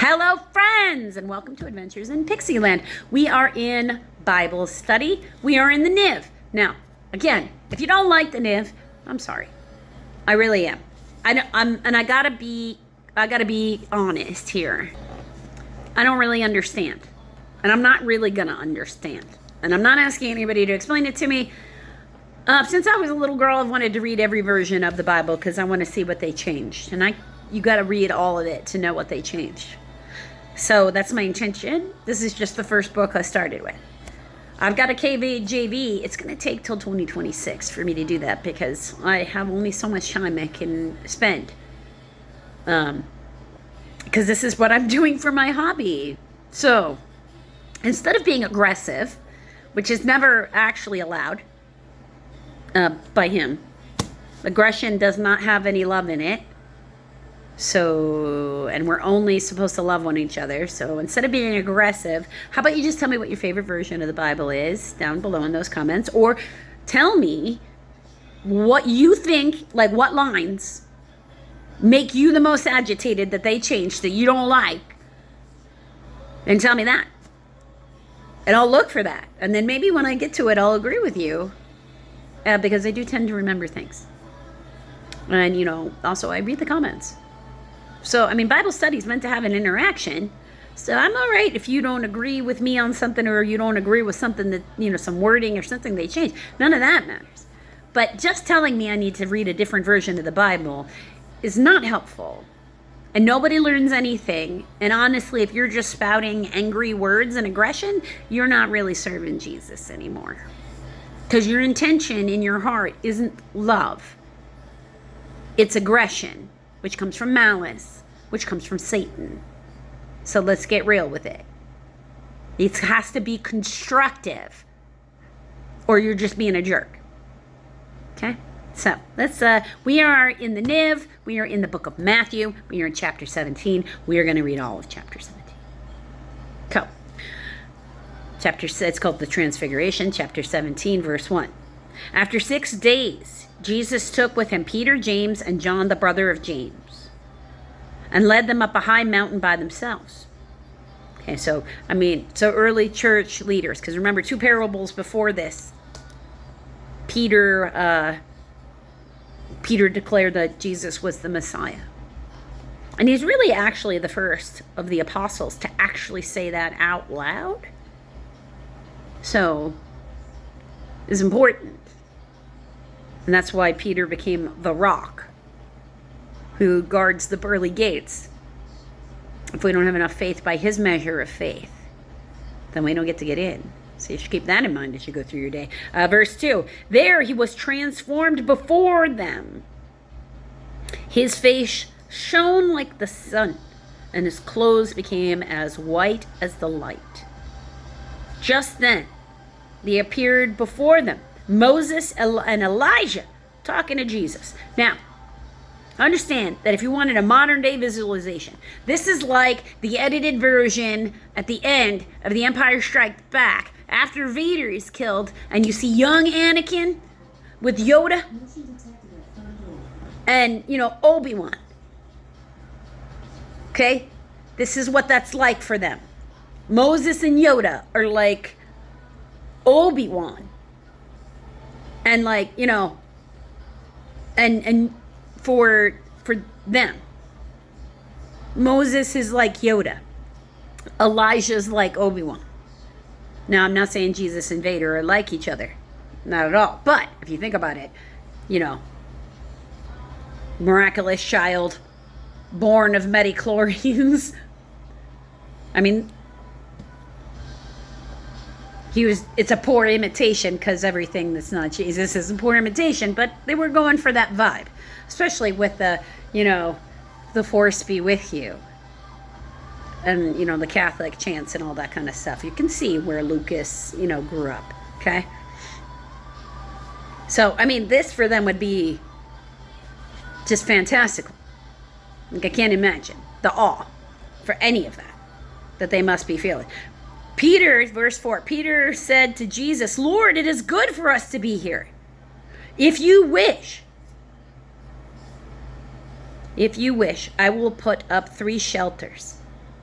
Hello, friends, and welcome to Adventures in Pixieland. We are in Bible study. We are in the NIV. Now, again, if you don't like the NIV, I'm sorry. I really am. I gotta be honest here. I don't really understand, and I'm not really gonna understand. And I'm not asking anybody to explain it to me. Since I was a little girl, I've wanted to read every version of the Bible because I want to see what they changed, and you got to read all of it to know what they changed. So that's my intention. This is just the first book I started with. I've got a KJV. It's going to take till 2026 for me to do that because I have only so much time I can spend. Because this is what I'm doing for my hobby. So instead of being aggressive, which is never actually allowed by him, aggression does not have any love in it. So, and we're only supposed to love one each other. So instead of being aggressive, how about you just tell me what your favorite version of the Bible is down below in those comments, or tell me what you think, like what lines make you the most agitated that they changed that you don't like, and tell me that. And I'll look for that. And then maybe when I get to it, I'll agree with you because I do tend to remember things. And, also I read the comments. So, Bible study is meant to have an interaction. So I'm all right if you don't agree with me on something, or you don't agree with something that, some wording or something they changed. None of that matters. But just telling me I need to read a different version of the Bible is not helpful. And nobody learns anything. And honestly, if you're just spouting angry words and aggression, you're not really serving Jesus anymore. Because your intention in your heart isn't love. It's aggression, which comes from malice, which comes from Satan. So let's get real with it. It has to be constructive, or you're just being a jerk. Okay? So we are in the NIV. We are in the book of Matthew. We are in chapter 17. We are going to read all of chapter 17. So, it's called the Transfiguration, chapter 17, verse 1. After 6 days, Jesus took with him Peter, James, and John, the brother of James, and led them up a high mountain by themselves. Okay, so early church leaders, because remember, 2 parables before this, Peter declared that Jesus was the Messiah. And he's really actually the first of the apostles to actually say that out loud. So, it's important. And that's why Peter became the rock who guards the pearly gates. If we don't have enough faith by his measure of faith, then we don't get to get in. So you should keep that in mind as you go through your day. Verse 2, there he was transformed before them. His face shone like the sun, and his clothes became as white as the light. Just then, they appeared before them, Moses and Elijah, talking to Jesus. Now, understand that if you wanted a modern day visualization, this is like the edited version at the end of The Empire Strikes Back, after Vader is killed, and you see young Anakin with Yoda and, Obi-Wan. Okay? This is what that's like for them. Moses and Yoda are like Obi-Wan. And and for them, Moses is like Yoda. Elijah's like Obi-Wan. Now, I'm not saying Jesus and Vader are like each other. Not at all. But if you think about it, miraculous child, born of midichlorians. It's a poor imitation because everything that's not Jesus is a poor imitation, but they were going for that vibe, especially with the force be with you. And, the Catholic chants and all that kind of stuff. You can see where Lucas, grew up, okay? So, this for them would be just fantastical. I can't imagine the awe for any of that they must be feeling. Peter, verse 4, Peter said to Jesus, Lord, it is good for us to be here. If you wish, I will put up 3 shelters.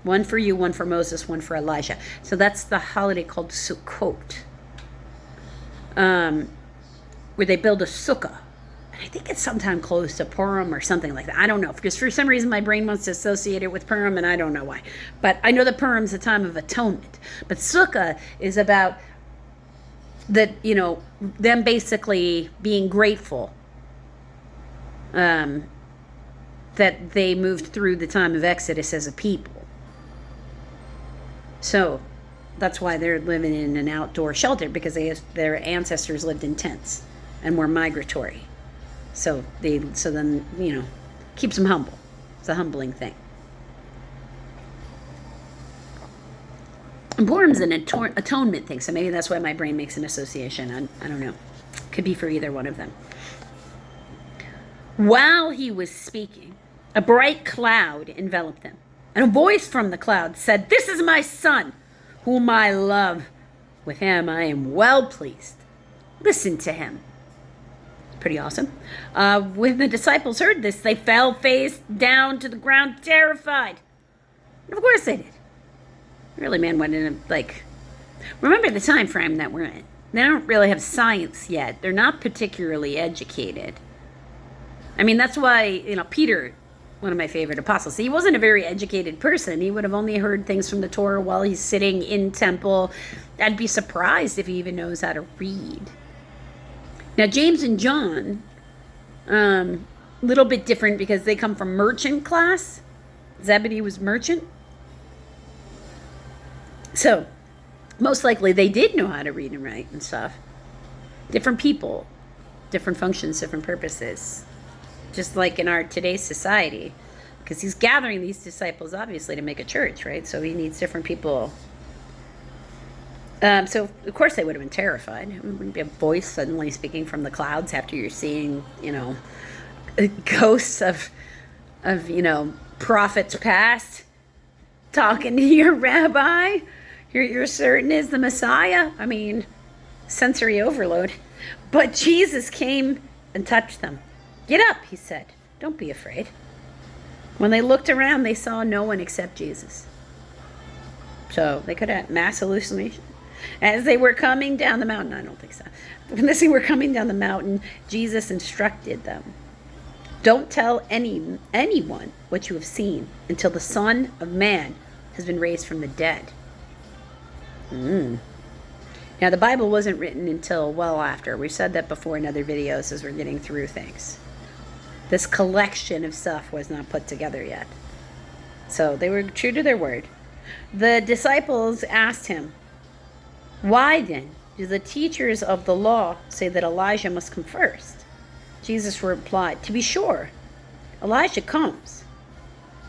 One for you, one for Moses, one for Elijah. So that's the holiday called Sukkot, where they build a sukkah. And I think it's sometime close to Purim or something like that. I don't know, because for some reason my brain wants to associate it with Purim, and I don't know why. But I know that Purim's a time of atonement. But sukkah is about them basically being grateful that they moved through the time of Exodus as a people. So that's why they're living in an outdoor shelter, because their ancestors lived in tents and were migratory. So then keeps them humble. It's a humbling thing. And Purim's an atonement thing, so maybe that's why my brain makes an association. I don't know. Could be for either one of them. While he was speaking, a bright cloud enveloped them. And a voice from the cloud said, "This is my son, whom I love. With him I am well pleased. Listen to him." Pretty awesome. When the disciples heard this, they fell face down to the ground, terrified. And of course they did. Really, man, remember the time frame that we're in. They don't really have science yet. They're not particularly educated. I mean, that's why, Peter, one of my favorite apostles, he wasn't a very educated person. He would have only heard things from the Torah while he's sitting in temple. I'd be surprised if he even knows how to read. Now, James and John, a little bit different because they come from merchant class. Zebedee was merchant. So, most likely they did know how to read and write and stuff. Different people, different functions, different purposes. Just like in our today's society. Because he's gathering these disciples, obviously, to make a church, right? So he needs different people. So, of course, they would have been terrified. It wouldn't be a voice suddenly speaking from the clouds after you're seeing, ghosts of prophets past talking to your rabbi. You're certain is the Messiah. I mean, sensory overload. But Jesus came and touched them. "Get up," he said. "Don't be afraid." When they looked around, they saw no one except Jesus. So they could have mass hallucination. As they were coming down the mountain, I don't think so. As they were coming down the mountain, Jesus instructed them, "Don't tell anyone what you have seen until the Son of Man has been raised from the dead." Now, the Bible wasn't written until well after. We've said that before in other videos as we're getting through things. This collection of stuff was not put together yet. So they were true to their word. The disciples asked him, "Why then do the teachers of the law say that Elijah must come first?" Jesus replied, "To be sure, Elijah comes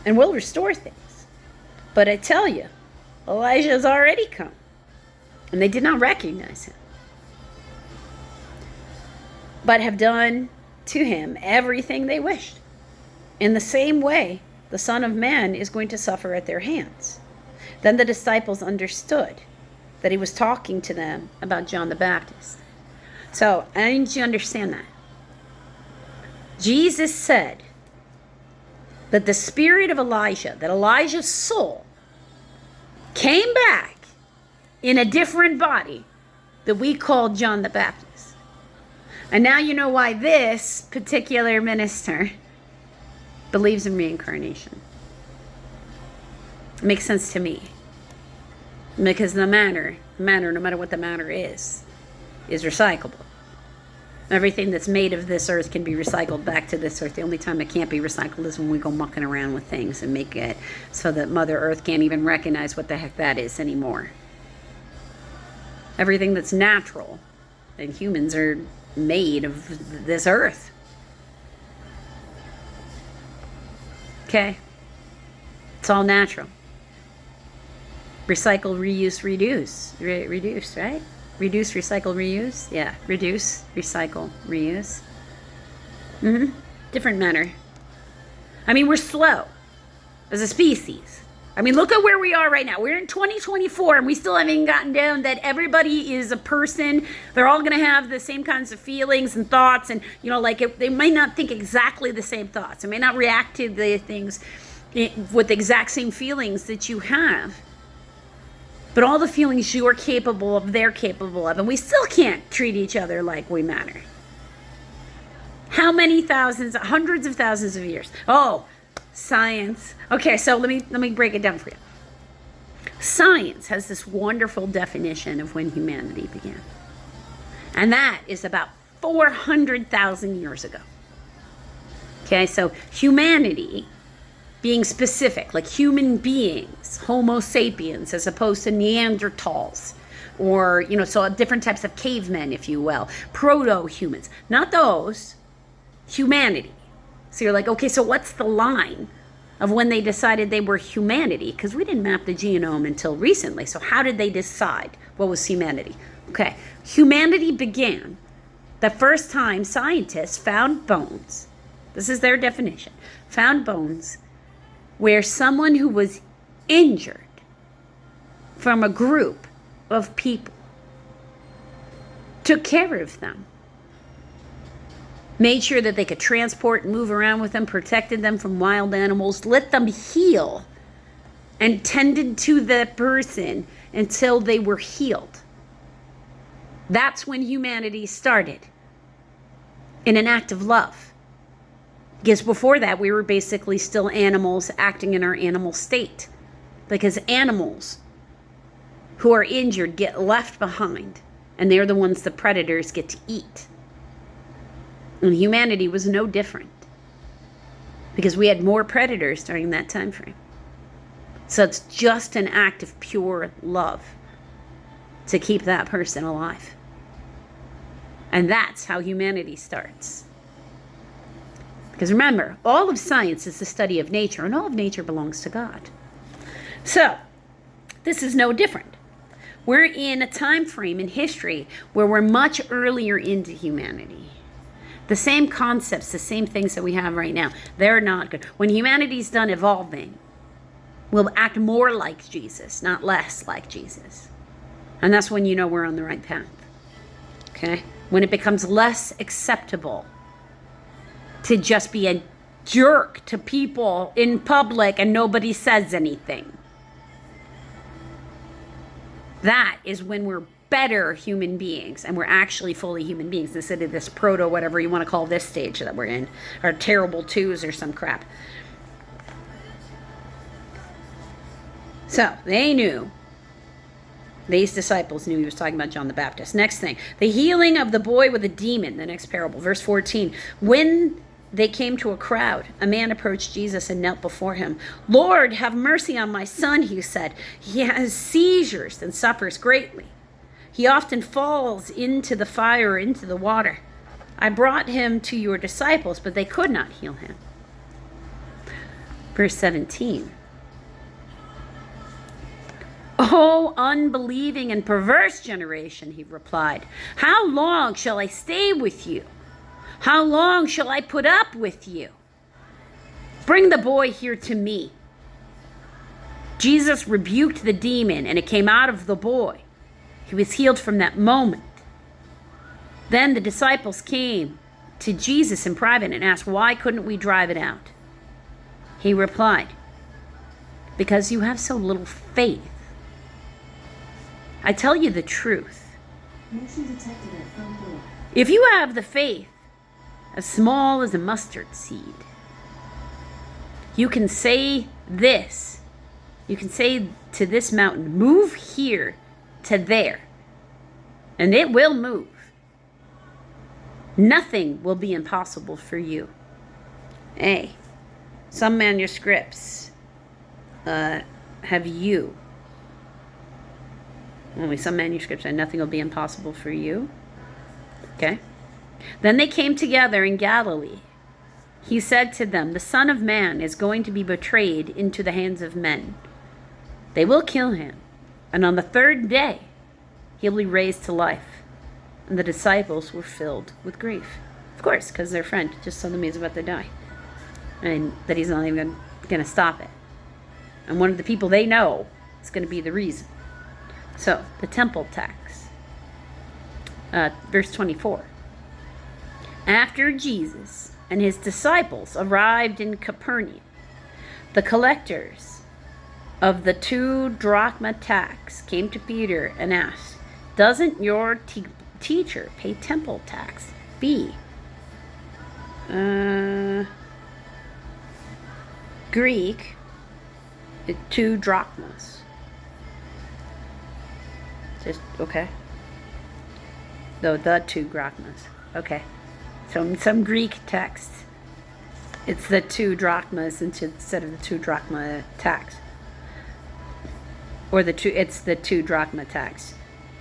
and will restore things. But I tell you, Elijah has already come, and they did not recognize him, but have done to him everything they wished. In the same way, the Son of Man is going to suffer at their hands." Then the disciples understood that he was talking to them about John the Baptist. So I need you to understand that. Jesus said that the spirit of Elijah, that Elijah's soul, came back in a different body that we call John the Baptist. And now you know why this particular minister believes in reincarnation. It makes sense to me. Because the matter, no matter what the matter is recyclable. Everything that's made of this earth can be recycled back to this earth. The only time it can't be recycled is when we go mucking around with things and make it so that Mother Earth can't even recognize what the heck that is anymore. Everything that's natural, and humans are made of this earth. Okay? It's all natural. Recycle, reuse, reduce. Reduce, right? Reduce, recycle, reuse. Yeah, reduce, recycle, reuse. Different manner. I mean, we're slow as a species. I mean, look at where we are right now. We're in 2024 and we still haven't gotten down that everybody is a person. They're all going to have the same kinds of feelings and thoughts. And, they might not think exactly the same thoughts. They may not react to the things with the exact same feelings that you have. But all the feelings you're capable of, they're capable of. And we still can't treat each other like we matter. How many thousands, hundreds of thousands of years? Oh, science. Okay, so let me break it down for you. Science has this wonderful definition of when humanity began. And that is about 400,000 years ago. Okay, so humanity, being specific, like human beings, Homo sapiens, as opposed to Neanderthals, or, so different types of cavemen, if you will, proto-humans, not those, humanity. So you're like, okay, so what's the line of when they decided they were humanity? Because we didn't map the genome until recently, so how did they decide what was humanity? Okay, humanity began the first time scientists found bones, this is their definition, found bones where someone who was injured from a group of people took care of them, made sure that they could transport and move around with them, protected them from wild animals, let them heal, and tended to the person until they were healed. That's when humanity started, in an act of love. Because before that, we were basically still animals acting in our animal state. Because animals who are injured get left behind, and they're the ones the predators get to eat. And humanity was no different, because we had more predators during that time frame. So it's just an act of pure love to keep that person alive. And that's how humanity starts. Because remember, all of science is the study of nature, and all of nature belongs to God. So, this is no different. We're in a time frame in history where we're much earlier into humanity. The same concepts, the same things that we have right now, they're not good. When humanity's done evolving, we'll act more like Jesus, not less like Jesus. And that's when you know we're on the right path. Okay? When it becomes less acceptable to just be a jerk to people in public and nobody says anything. That is when we're better human beings, and we're actually fully human beings instead of this proto, whatever you want to call this stage that we're in, or terrible twos or some crap. So, they knew. These disciples knew he was talking about John the Baptist. Next thing, the healing of the boy with a demon, the next parable, verse 14. When they came to a crowd, a man approached Jesus and knelt before him. "Lord, have mercy on my son," he said. "He has seizures and suffers greatly. He often falls into the fire or into the water. I brought him to your disciples, but they could not heal him." Verse 17. "O unbelieving and perverse generation," he replied, "how long shall I stay with you? How long shall I put up with you? Bring the boy here to me." Jesus rebuked the demon, and it came out of the boy. He was healed from that moment. Then the disciples came to Jesus in private and asked, "Why couldn't we drive it out?" He replied, "Because you have so little faith. I tell you the truth. If you have the faith as small as a mustard seed, you can say this. You can say to this mountain, 'Move here to there,' and it will move. Nothing will be impossible for you." A. Some manuscripts have you. Only some manuscripts say nothing will be impossible for you. Okay. Then they came together in Galilee. He said to them, "The Son of Man is going to be betrayed into the hands of men. They will kill him, and on the third day he'll be raised to life." And the disciples were filled with grief. Of course, because their friend just told them he's about to die, and that he's not even going to stop it. And one of the people they know is going to be the reason. So, the temple tax. Verse 24. After Jesus and his disciples arrived in Capernaum, The collectors of the 2 drachma tax came to Peter and asked, "Doesn't your teacher pay temple tax?" B. Greek, 2 drachmas. Just, okay. No, the 2 drachmas. Okay. So in some Greek texts, it's the 2 drachmas instead of the 2 drachma tax. Or it's the 2 drachma tax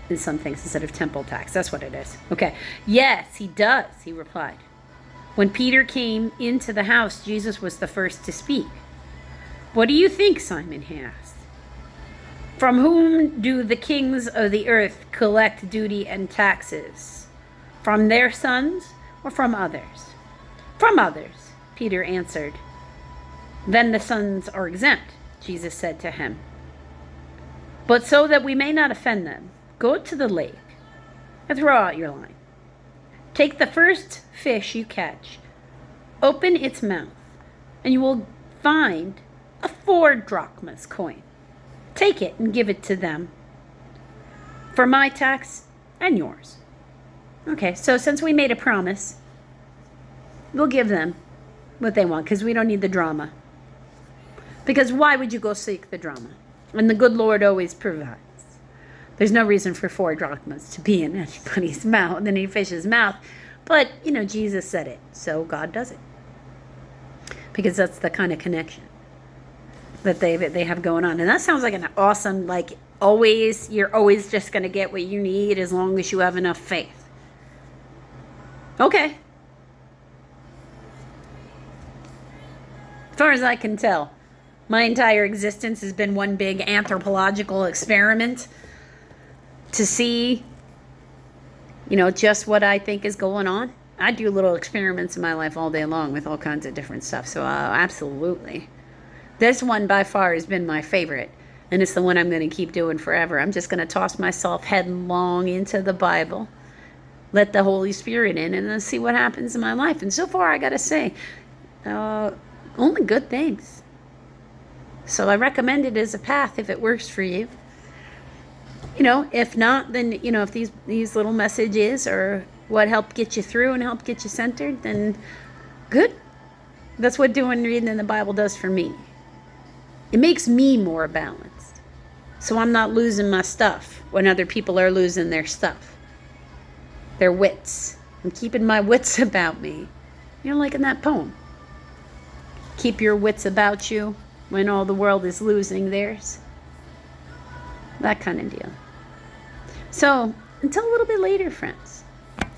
in some things instead of temple tax. That's what it is. Okay. Yes, he does, he replied. When Peter came into the house, Jesus was the first to speak. "What do you think, Simon?" he asked. "From whom do the kings of the earth collect duty and taxes? From their sons or from others?" "From others," Peter answered. "Then the sons are exempt," Jesus said to him. "But so that we may not offend them, go to the lake and throw out your line. Take the first fish you catch, open its mouth, and you will find a 4 drachmas coin. Take it and give it to them for my tax and yours." Okay, so since we made a promise, we'll give them what they want because we don't need the drama. Because why would you go seek the drama? And the good Lord always provides. There's no reason for 4 drachmas to be in anybody's mouth, in any fish's mouth. But, Jesus said it, so God does it. Because that's the kind of connection that they have going on. And that sounds like an awesome, you're always just going to get what you need as long as you have enough faith. Okay. As far as I can tell, my entire existence has been one big anthropological experiment to see, just what I think is going on. I do little experiments in my life all day long with all kinds of different stuff. So absolutely. This one by far has been my favorite. And it's the one I'm going to keep doing forever. I'm just going to toss myself headlong into the Bible. Let the Holy Spirit in and then see what happens in my life. And so far, I got to say, only good things. So I recommend it as a path if it works for you. If not, then, if these little messages are what helped get you through and helped get you centered, then good. That's what reading the Bible does for me. It makes me more balanced. So I'm not losing my stuff when other people are losing their stuff. Their wits. I'm keeping my wits about me. Like in that poem. Keep your wits about you when all the world is losing theirs. That kind of deal. So, until a little bit later, friends.